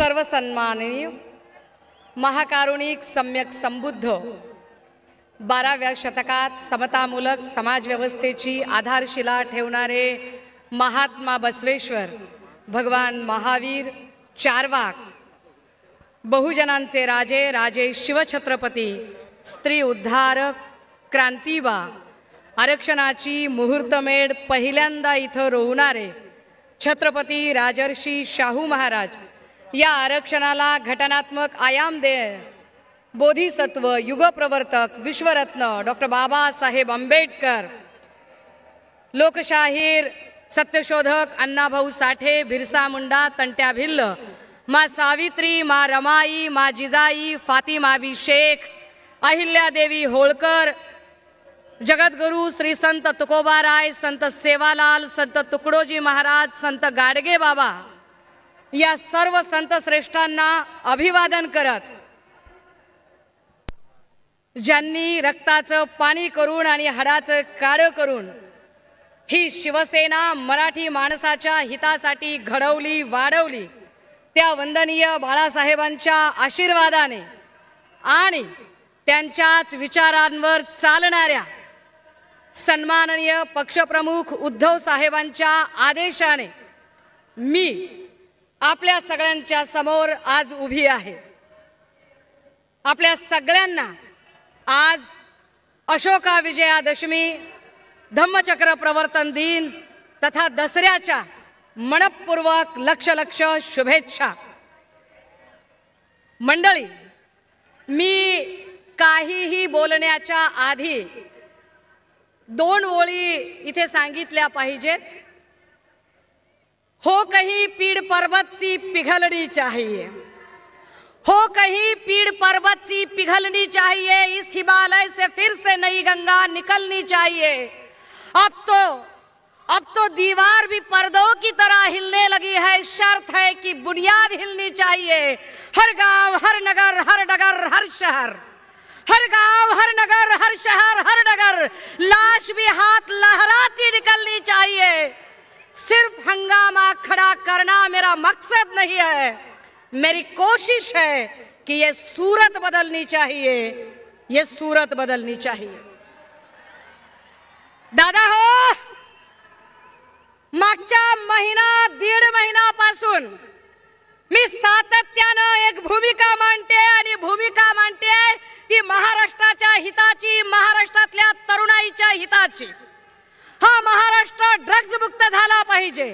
सर्वसन्माननीय महाकारुणिक सम्यक संबुद्ध 12व्या शतकात समतामूलक समाजव्यवस्थेची आधारशिला ठेवणारे महात्मा बसवेश्वर भगवान महावीर चारवाक, बहुजनांचे राजे राजे शिवछत्रपती, स्त्री उद्धारक, क्रांतीबा, आरक्षणाची मुहूर्तमेढ पहिल्यांदा इथं रोवणारे छत्रपती राजर्षी शाहू महाराज, या आरक्षणाला घटनात्मक आयाम दे बोधिसत्व, युगप्रवर्तक, विश्वरत्न डॉक्टर बाबासाहेब आंबेडकर, लोकशाहीर, सत्यशोधक अण्णाभाऊ साठे, बिरसा मुंडा, तंट्या भिल्ल, माँ सावित्री, माँ रमाई, माँ जिजाई, फातिमाबी शेख, अहिल्यादेवी होळकर, जगद्गुरु श्री संत तुकोबाराय, संत सेवालाल, संत तुकडोजी महाराज, संत गाडगे बाबा, या सर्व संत श्रेष्ठांना अभिवादन करत, ज्यांनी रक्ताचं पाणी करून आणि हाडाचं काळं करून ही शिवसेना मराठी माणसाच्या हितासाठी घडवली वाढवली, त्या वंदनीय बाळासाहेबांच्या आशीर्वादाने आणि त्यांच्याच विचारांवर चालणाऱ्या सन्माननीय पक्षप्रमुख उद्धव साहेबांच्या आदेशाने मी आपल्या सगळ्यांच्या समोर आज उभी आहे। आपल्या सगळ्यांना आज अशोका विजयादशमी, धम्मचक्र प्रवर्तन दिन तथा दसऱ्याच्या मनपूर्वक लक्ष लक्ष शुभेच्छा। मंडळी, मी काहीही बोलण्याच्या आधी 2 ओळी इथे सांगितल्या पाहिजेत। हो कहीं पीड़ पर्वत सी पिघलनी चाहिए, हो कहीं पीड़ पर्वत सी पिघलनी चाहिए, इस हिमालय से फिर से नई गंगा निकलनी चाहिए। अब तो दीवार भी पर्दों की तरह हिलने लगी है, शर्त है कि बुनियाद हिलनी चाहिए। हर गांव, हर नगर, हर डगर, हर शहर, हर गांव, हर नगर, हर शहर, हर डगर, लाश भी हाथ लहराती निकलनी चाहिए। सिर्फ हंगामा खड़ा करना मेरा मकसद नहीं है, मेरी कोशिश है कि ये सूरत बदलनी चाहिए, ये सूरत बदलनी चाहिए। दादा हो, मागच्या महिना 1.5 महिन्यापासून मी सातत्याने एक भूमिका मांडते आणि भूमिका मांडते ती महाराष्ट्राच्या हिताची, महाराष्ट्रातल्या तरुणाईच्या हिताची। हा महाराष्ट्र ड्रग्ज मुक्त झाला पाहिजे,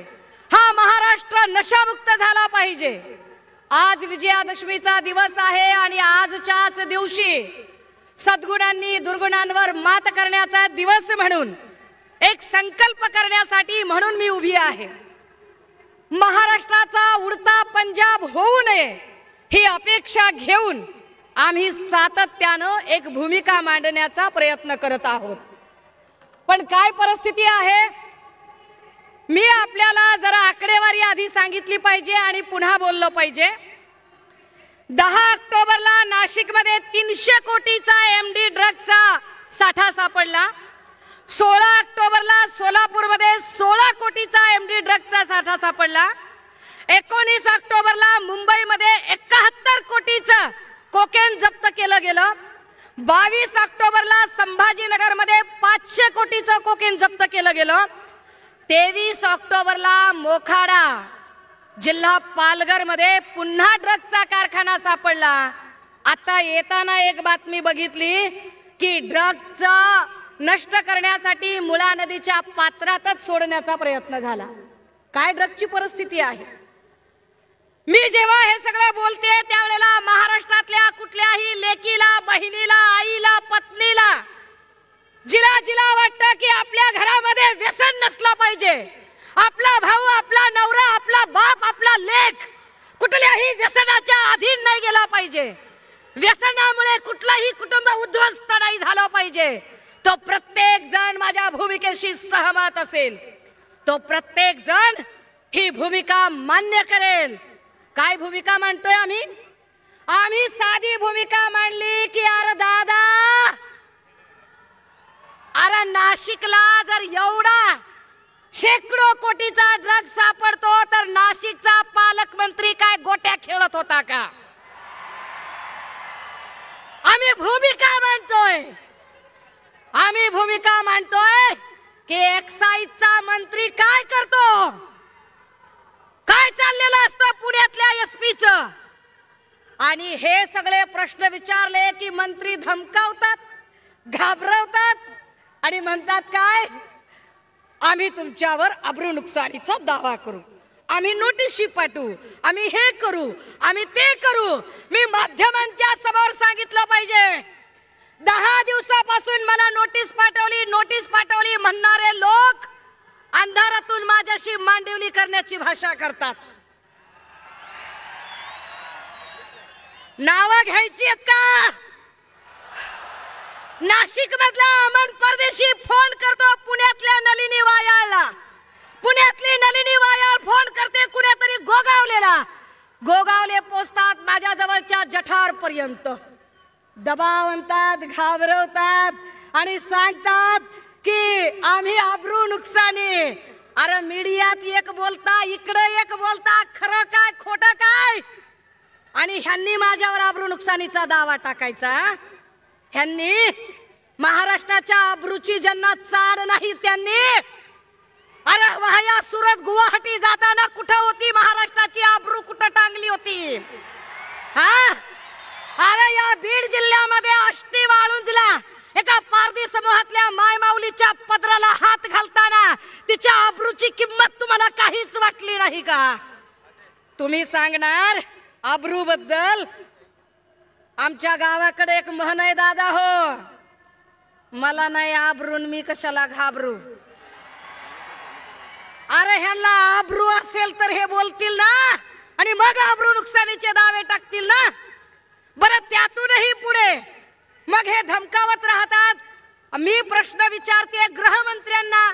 हा महाराष्ट्र नशामुक्त झाला पाहिजे। आज विजयादशमीचा दिवस आहे आणि आजच्याच दिवशी सद्गुणांनी दुर्गुणांवर मात करण्याचा दिवस म्हणून एक संकल्प करण्यासाठी म्हणून मी उभी आहे। महाराष्ट्राचा उडता पंजाब होऊ नये ही अपेक्षा घेऊन आम्ही सातत्याने एक भूमिका मांडण्याचा प्रयत्न करत आहोत। पण काय परिस्थिती आहे, मी आपल्याला जरा आकडेवारी आधी सांगितली पाहिजे आणि पुन्हा बोललो पाहिजे। 10 ऑक्टोबरला नाशिकमध्ये 300 कोटीचा एमडी ड्रगचा साठा सापडला। 16 ऑक्टोबरला सोलापूरमध्ये 16 कोटीचा एमडी ड्रगचा साठा सापडला। 19 ऑक्टोबरला मुंबईमध्ये 71 कोटीचं कोकेन जप्त केलं गेलं। 22 ऑक्टोबरला संभाजीनगरमध्ये 500 कोटीचं कोकेन जप्त केलं गेलं। 23 ऑक्टोबरला मोखाडा जिल्हा पालघरमध्ये पुन्हा ड्रगचा कारखाना सापडला। आता येताना एक बातमी बघितली की ड्रगचा नष्ट करण्यासाठी मुळा नदीच्या पात्रातच सोडण्याचा प्रयत्न झाला। काय ड्रगची परिस्थिती आहे। मी जेव्हा हे सगळं बोलते त्यावेळेला महाराष्ट्रातल्या कुठल्याही लेकीला, बहिणीला, आईला, पत्नीला जिला जिला वाटतं की आपल्या घरामध्ये व्यसन नसलं पाहिजे, आपला भाऊ, आपला नवरा, आपला बाप, आपला लेक कुठल्याही व्यसनाच्या अधीन नाही गेला पाहिजे, व्यसनामुळे कुठलाही कुटुंब उद्ध्वस्त नाही झालं पाहिजे, तो प्रत्येक जण माझ्या भूमिकेशी सहमत असेल, तो प्रत्येक जण ही भूमिका मान्य करेल। काय भूमिका मांडतोय आम्ही? आम्ही साधी भूमिका मांडली की अरे दादा, अरे नाशिकला जर एवढा शेकडो कोटीचा ड्रग सापडतो तर नाशिकचा पालक मंत्री काय गोट्या खेळत होता का? आम्ही भूमिका मांडतोय की एक्साईजचा मंत्री काय करतो, काय चाललेलं असतं पुण्यातल्या एसपीच, आणि हे सगळे प्रश्न विचारले की मंत्री धमकावतात, घाबरवतात आणि म्हणतात काय, आम्ही तुमच्यावर अब्रू नुकसानीचा दावा करू, आम्ही नोटीस पाठवू, आम्ही हे करू, आम्ही ते करू. मी माध्यमांच्या समोर सांगितलं पाहिजे, 10 दिवसापासून मला नोटीस पाठवली म्हणणारे लोक अंधारातून माझ्याशी मांडिवली करण्याची भाषा करतात. नावं घ्यायची आहेत का? नाशिक मधला अमन परदेशी फोन करतो पुण्यातल्या नलिनी वायाळला, पुण्यातली नलिनी वायाळ फोन करते कुणीतरी गोगावले पोचतात माझ्या जवळच्या जठार पर्यंत, दबाव आणतात, घाबरवतात आणि सांगतात की आम्ही अब्रू नुकसानी. अरे मीडियात एक बोलता, इकडे एक बोलता, खरं काय खोटं काय? आणि ह्यांनी माझ्यावर अब्रू नुकसानीचा दावा टाकायचा. ह्यांनी महाराष्ट्राच्या अब्रूची ज्यांना चाड नाही त्यांनी, अरे वाया सुरत गुवाहाटी जाताना कुठं होती महाराष्ट्राची अब्रू, कुठं टांगली होती? हा, अरे या बीड जिल्ह्यामध्ये आष्टी वाळुंजला एका पारधी समूहातल्या मायमाऊलीच्या पदराला हात घालताना तिच्या अब्रूची किंमत तुम्हाला काहीच वाटली नाही का? तुम्ही सांगणार अब्रू बद्दल? आमच्या गावाकडे एक म्हण आहे दादा हो, मला नाही आबरून मी कशाला घाबरू. अरे ह्यांना आबरू असेल तर हे बोलतील ना, आणि मग आबरू नुकसानीचे दावे टाकतील ना. बरं त्यातूनही पुढे मग हे धमकावत राहतात. मी प्रश्न विचारते गृहमंत्र्यांना,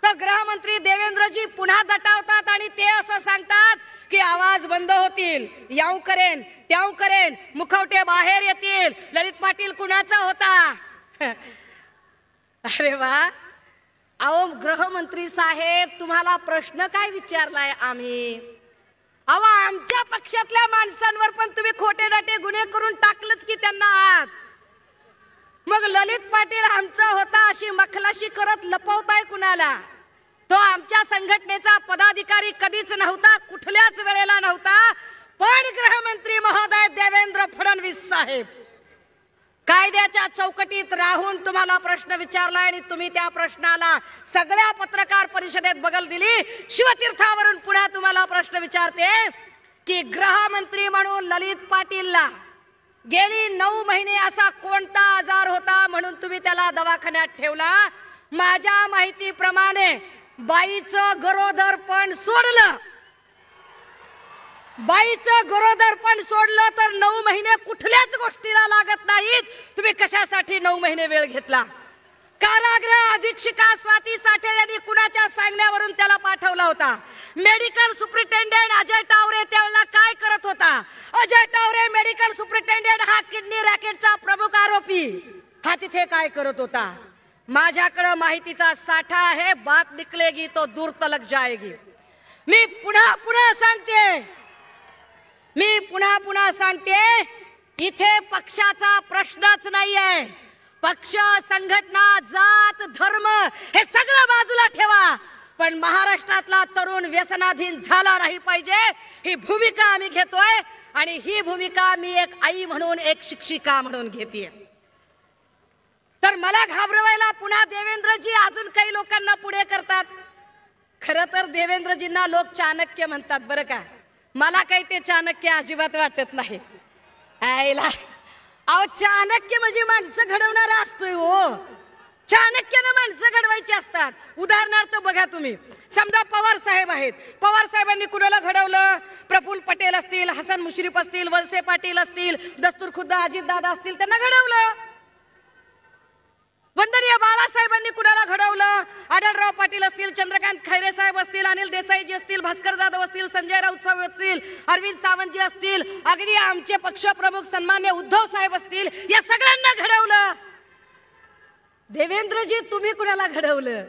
तर गृहमंत्री देवेंद्रजी पुन्हा दटावतात आणि ते असं सांगतात की आवाज बंद होतील, याव करेन त्याव करेन, मुखवटे बाहेर येतील, ललित पाटील कुणाचा होता? अरे वा, अहो गृहमंत्री साहेब तुम्हाला प्रश्न काय विचारलाय आम्ही? अहो आमच्या पक्षातल्या माणसांवर पण तुम्ही खोटे नाटे गुन्हे करून टाकलंच की त्यांना आत. मग ललित पाटील आमचा होता अशी मखलाशी करत लपवताय कुणाला? तो आमच्या संघटनेचा पदाधिकारी कधीच नव्हता, कुठल्याच वेळेला नव्हता. पण गृहमंत्री महोदय देवेंद्र फडणवीस साहेब कायद्याच्या चौकटीत राहून तुम्हाला प्रश्न विचारलाय आणि तुम्ही त्या प्रश्नाला सगळ्या पत्रकार परिषदेत बगल दिली. शिवतीर्थावरून पुन्हा तुम्हाला प्रश्न विचारते की गृहमंत्री म्हणून ललित पाटीलला गेली 9 महिने असा कोणता आजार होता म्हणून तुम्ही त्याला दवाखान्यात ठेवला? माझ्या माहितीप्रमाणे बाईचं गरोदरपण सोडलं, बाईचं गरोदरपण सोडलं तर 9 महिने कुठल्याच गोष्टीला लागत नाहीत. तुम्ही कशासाठी 9 महिने वेळ घेतला? कारागृह अधीक्षिका स्वाती साठे यांनी कुणाच्या सांगण्यावरून त्याला पाठवला होता? मेडिकल सुप्रिटेंडेंट अजय टावरे त्यावेळेला काय करत होता? अजय टावरे मेडिकल सुप्रिटेंडेंट हा किडनी रॅकेटचा प्रमुख आरोपी, हा तिथे काय करत होता? माझ्याकडे माहितीचा साठा आहे, बात निकलेगी तो दूर तलक जाएगी. मी पुन्हा सांगते, इथे पक्षाचा प्रश्नच नाहीये. पक्ष, संघटना, जात, धर्म हे सगळं बाजूला ठेवा, पण महाराष्ट्रातला तरुण व्यसनाधीन झाला नाही पाहिजे ही भूमिका आम्ही घेतोय. आणि ही भूमिका मी एक आई म्हणून, एक शिक्षिका म्हणून घेतेय. तर मला घाबरवायला पुन्हा देवेंद्रजी अजून काही लोकांना पुढे करतात. खरं तर देवेंद्रजींना लोक चाणक्य म्हणतात बरं का, मला काही ते चाणक्य अजिबात वाटत नाही. आईला अहो चाणक्य म्हणजे माणसं घडवणारा असतोय हो, चाणक्यानं माणसं घडवायची असतात. उदाहरणार्थ बघा तुम्ही, समजा पवार साहेब आहेत, पवार साहेबांनी कुणाला घडवलं? प्रफुल्ल पटेल असतील, हसन मुश्रीफ असतील, वळसे पाटील असतील, दस्तूरखुद्द अजित दादा असतील, त्यांना घडवलं. वंदनीय बाळासाहेबांनी कुणाला घडवलं? आढळराव पाटील असतील, चंद्रकांत खैरे साहेब असतील, अनिल देसाईजी असतील, भास्कर जाधव असतील, संजय राऊत साहेब असतील, अरविंद सावंतजी असतील, अगदी आमचे पक्षप्रमुख सन्मान्य उद्धव साहेब असतील, या सगळ्यांना घडवलं. देवेंद्रजी तुम्ही कुणाला घडवलं?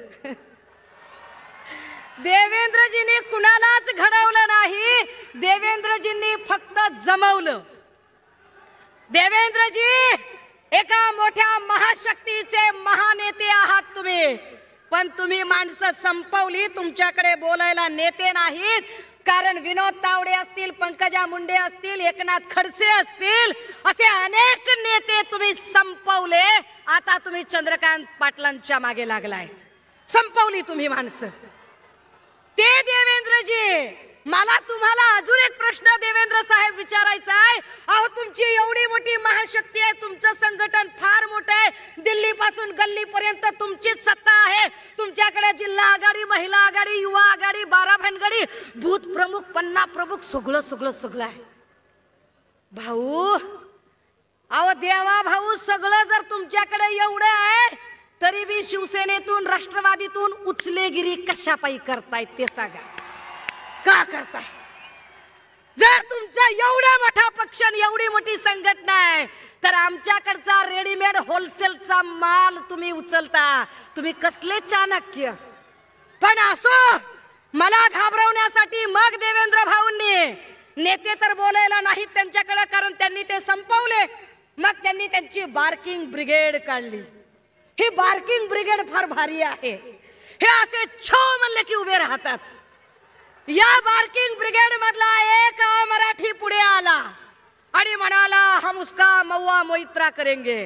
देवेंद्रजींनी कुणालाच घडवलं नाही. देवेंद्रजींनी फक्त जमवलं. देवेंद्रजी एका मोठ्या महाशक्तीचे महानेते आहात तुम्ही, पण तुम्ही माणसं संपवली. तुमच्याकडे बोलायला नेते नाहीत. कारण विनोद तावडे असतील, पंकजा मुंडे असतील, एकनाथ खडसे असतील, असे अनेक नेते तुम्ही संपवले. आता तुम्ही चंद्रकांत पाटलांच्या मागे लागलायत. संपवली तुम्ही माणसं. ते देवेंद्रजी, मला तुम्हाला अजून एक प्रश्न देवेंद्र साहेब विचारायचा आहे. अहो, तुमची एवढी मोठी महाशक्ती आहे, तुमचं संघटन फार मोठं आहे, दिल्ली पासून गल्ली पर्यंत तुमचीच सत्ता आहे. तुमच्याकडे जिल्हा आघाडी, महिला आघाडी, युवा आघाडी, 12 भानगडी, बूथ प्रमुख, पन्ना प्रमुख, सगळं सगळं सगळं आहे. भाऊ, अहो देवा भाऊ, सगळं जर तुमच्याकडे एवढं आहे तरी बी शिवसेनेतून, राष्ट्रवादीतून उचलेगिरी कशापायी करतायत ते सांगा. का करताय? जर तुमचा एवढा मोठा पक्ष आणि एवढी मोठी संघटना आहे तर आमच्याकडचा रेडीमेड होलसेलचा माल तुम्ही उचलता. तुम्ही कसले चाणक्य. पण असो, मला घाबरवण्यासाठी मग देवेंद्र भाऊंनी, नेते तर बोलायला नाहीत त्यांच्याकडे कारण त्यांनी ते संपवले, मग त्यांनी त्यांची बार्किंग ब्रिगेड काढली. ही बार्किंग ब्रिगेड फार भारी आहे. हे असे छो म्हणले की उभे राहतात. या बार्किंग ब्रिगेड मधला एक मराठी पुढे आला आणि म्हणाला, हम उसका महुआ मोइत्रा करेंगे.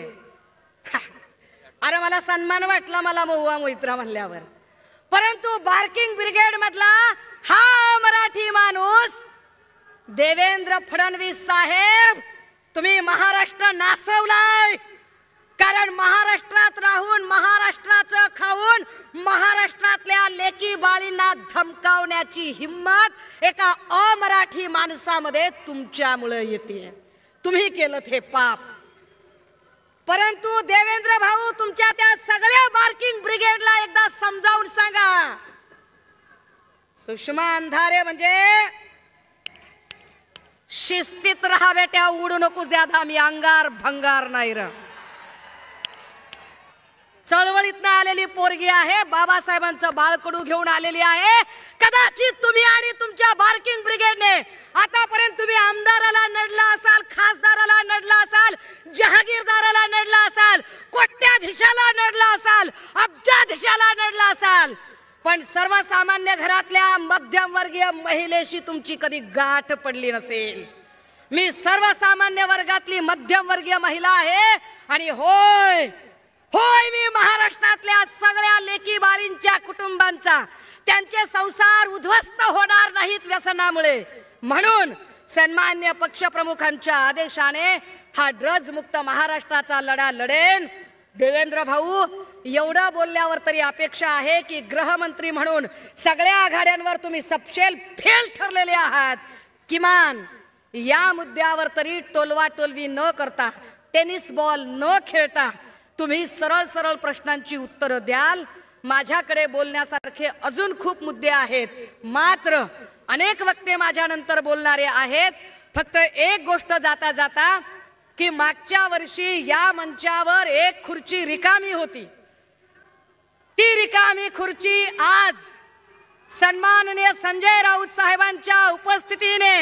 अरे मला सन्मान वाटला मला महुआ मोइत्रा म्हणल्यावर. परंतु बार्किंग ब्रिगेड मधला हा मराठी माणूस देवेंद्र फडणवीस साहेब, तुम्ही महाराष्ट्र नासवलाय. कारण महाराष्ट्रात राहून, महाराष्ट्राचं खाऊन, महाराष्ट्रातल्या लेकी बाळींना धमकावण्याची हिम्मत एका अमराठी माणसामध्ये तुमच्यामुळे येते. तुम्ही केलं हे पाप. परंतु देवेंद्र भाऊ, तुमच्या त्या सगळ्या बार्किंग ब्रिगेडला एकदा समजावून सांगा. सुषमा अंधारे म्हणजे शिस्तीत राहा बेट्या, उडू नको ज्यादा, मी अंगार भंगार नाही र. चळवळीतनं आलेली पोरगी आहे, बाबासाहेबांचं बाळकडू घेऊन आलेली आहे. कदाचित तुम्ही आणि तुमच्या बार्किंग ब्रिगेडने आतापर्यंत तुम्ही आमदाराला नडला असाल, खासदाराला नडला असाल, जहागीरदाराला नडला असाल, कोट्याधीशाला नडला असाल, अब्जाधीशाला नडला असाल, पण सर्वसामान्य घरातल्या मध्यमवर्गीय महिलेशी तुमची कधी गाठ पडली नसेल. मी सर्वसामान्य वर्गातली मध्यमवर्गीय महिला आहे आणि होय होय, मी महाराष्ट्रातल्या सगळ्या लेकी बाळींच्या कुटुंबांचा, त्यांचे संसार उद्ध्वस्त होणार नाहीत व्यसनामुळे, म्हणून सन्मान्य पक्षप्रमुखांच्या आदेशाने हा ड्रग्ज मुक्त महाराष्ट्राचा लढा लढेन. देवेंद्र भाऊ, एवढं बोलल्यावर तरी अपेक्षा आहे की गृहमंत्री म्हणून सगळ्या आघाड्यांवर तुम्ही सपशेल फेल ठरलेले आहात. किमान या मुद्द्यावर तरी टोलवा टोलवी न करता, टेनिस बॉल न खेळता तुम्ही सरळ सरळ प्रश्नांची उत्तरं द्याल. माझ्याकडे बोलण्यासारखे अजून खूप मुद्दे आहेत, मात्र अनेक वक्ते माझ्यानंतर बोलणारे आहेत. फक्त एक गोष्ट जाता जाता, की मागच्या वर्षी या मंचावर एक खुर्ची रिकामी होती. ती रिकामी खुर्ची आज सन्माननीय संजय राऊत साहेबांच्या उपस्थितीने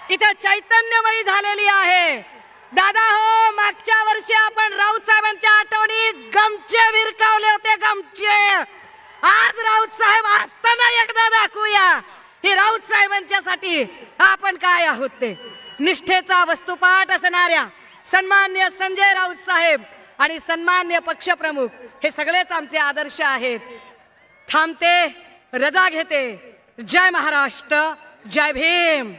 इथे चैतन्यमयी झालेली आहे. दादा हो, मागच्या वर्षी आपण राऊत साहेबांच्या आठवणीत गमचे भिरकावले होते, गमचे. आज राऊत साहेब असताना एकदा दाखवूया हे राऊत साहेबांच्यासाठी आपण काय आहोत ते. निष्ठेचा वस्तुपाठ असणाऱ्या सन्मान्य संजय राऊत साहेब आणि सन्मान्य पक्षप्रमुख हे सगळेच आमचे आदर्श आहेत. थांबते, रजा घेते. जय महाराष्ट्र, जय भीम.